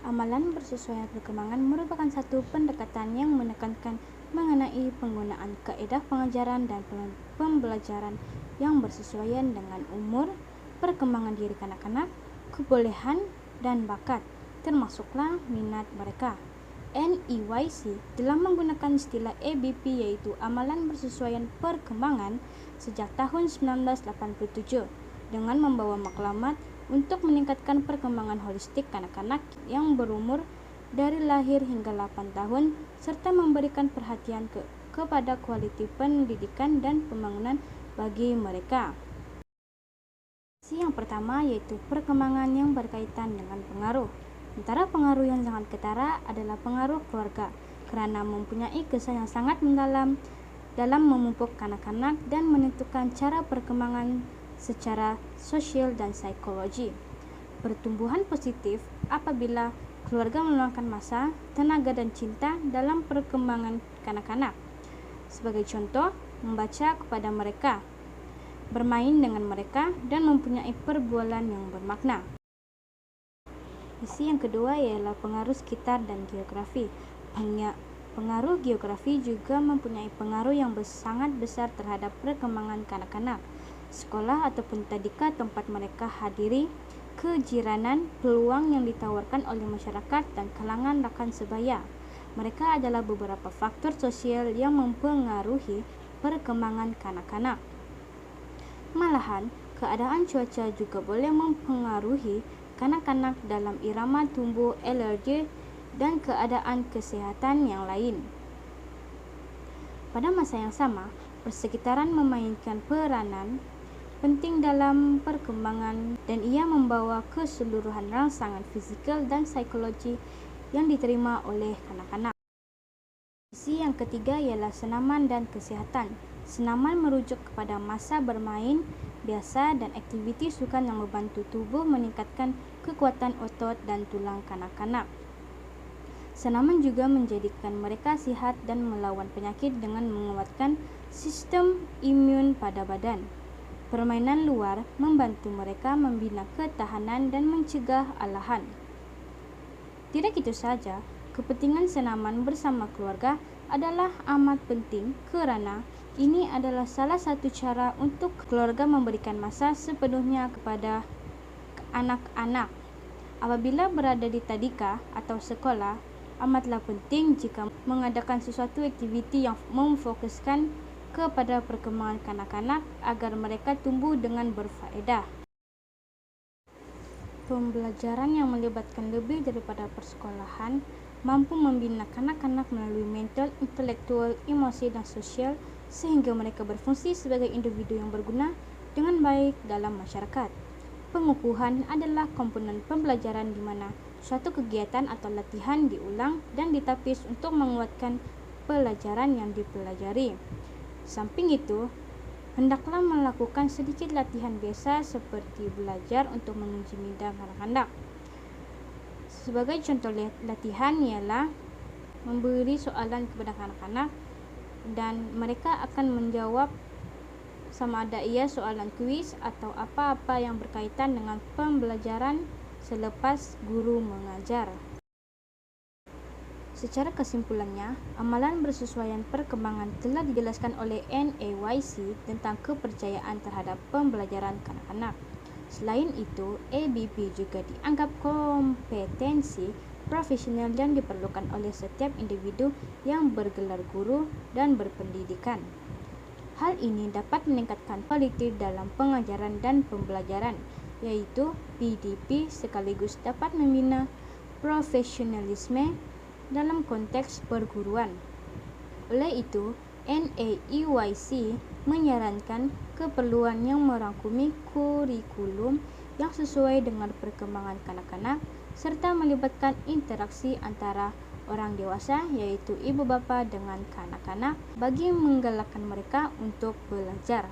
Amalan bersesuaian perkembangan merupakan satu pendekatan yang menekankan mengenai penggunaan kaedah pengajaran dan pembelajaran yang bersesuaian dengan umur, perkembangan diri kanak-kanak, kebolehan, dan bakat, termasuklah minat mereka. NEYC telah menggunakan istilah ABP yaitu Amalan Bersesuaian Perkembangan sejak tahun 1987 dengan membawa maklumat untuk meningkatkan perkembangan holistik kanak-kanak yang berumur dari lahir hingga 8 tahun serta memberikan perhatian kepada kualiti pendidikan dan pembangunan bagi mereka. Yang pertama yaitu perkembangan yang berkaitan dengan pengaruh. Antara pengaruh yang sangat ketara adalah pengaruh keluarga kerana mempunyai kesan yang sangat mendalam dalam memupuk kanak-kanak dan menentukan cara perkembangan secara sosial dan psikologi. Pertumbuhan positif apabila keluarga meluangkan masa, tenaga dan cinta dalam perkembangan kanak-kanak. Sebagai contoh, membaca kepada mereka, bermain dengan mereka, dan mempunyai perbualan yang bermakna. Sisi yang kedua ialah pengaruh sekitar dan geografi. Pengaruh geografi juga mempunyai pengaruh yang sangat besar terhadap perkembangan kanak-kanak. Sekolah ataupun tadika tempat mereka hadiri, kejiranan, peluang yang ditawarkan oleh masyarakat dan kalangan rakan sebaya. Mereka adalah beberapa faktor sosial yang mempengaruhi perkembangan kanak-kanak. Malahan, keadaan cuaca juga boleh mempengaruhi kanak-kanak dalam irama tumbuh, alergi dan keadaan kesihatan yang lain. Pada masa yang sama, persekitaran memainkan peranan penting dalam perkembangan dan ia membawa keseluruhan rangsangan fizikal dan psikologi yang diterima oleh kanak-kanak. Sisi yang ketiga ialah senaman dan kesihatan. Senaman merujuk kepada masa bermain biasa dan aktiviti sukan yang membantu tubuh meningkatkan kekuatan otot dan tulang kanak-kanak. Senaman juga menjadikan mereka sihat dan melawan penyakit dengan menguatkan sistem imun pada badan. Permainan luar membantu mereka membina ketahanan dan mencegah alahan. Tidak itu saja, kepentingan senaman bersama keluarga adalah amat penting kerana ini adalah salah satu cara untuk keluarga memberikan masa sepenuhnya kepada anak-anak. Apabila berada di tadika atau sekolah, amatlah penting jika mengadakan sesuatu aktiviti yang memfokuskan kepada perkembangan kanak-kanak agar mereka tumbuh dengan berfaedah. Pembelajaran yang melibatkan lebih daripada persekolahan mampu membina kanak-kanak melalui mental, intelektual, emosi dan sosial sehingga mereka berfungsi sebagai individu yang berguna dengan baik dalam masyarakat. Pengukuhan adalah komponen pembelajaran di mana suatu kegiatan atau latihan diulang dan ditapis untuk menguatkan pelajaran yang dipelajari. Samping itu, hendaklah melakukan sedikit latihan biasa seperti belajar untuk menguji minda kanak-kanak. Sebagai contoh latihan ialah memberi soalan kepada kanak-kanak dan mereka akan menjawab sama ada ia soalan kuis atau apa-apa yang berkaitan dengan pembelajaran selepas guru mengajar. Secara kesimpulannya, amalan bersesuaian perkembangan telah dijelaskan oleh NEYC tentang kepercayaan terhadap pembelajaran kanak-kanak. Selain itu, ABP juga dianggap kompetensi profesional yang diperlukan oleh setiap individu yang bergelar guru dan berpendidikan. Hal ini dapat meningkatkan kualiti dalam pengajaran dan pembelajaran, yaitu PDP sekaligus dapat membina profesionalisme dalam konteks perguruan. Oleh itu, NEYC menyarankan keperluan yang merangkumi kurikulum yang sesuai dengan perkembangan kanak-kanak serta melibatkan interaksi antara orang dewasa yaitu ibu bapa dengan kanak-kanak bagi menggalakkan mereka untuk belajar.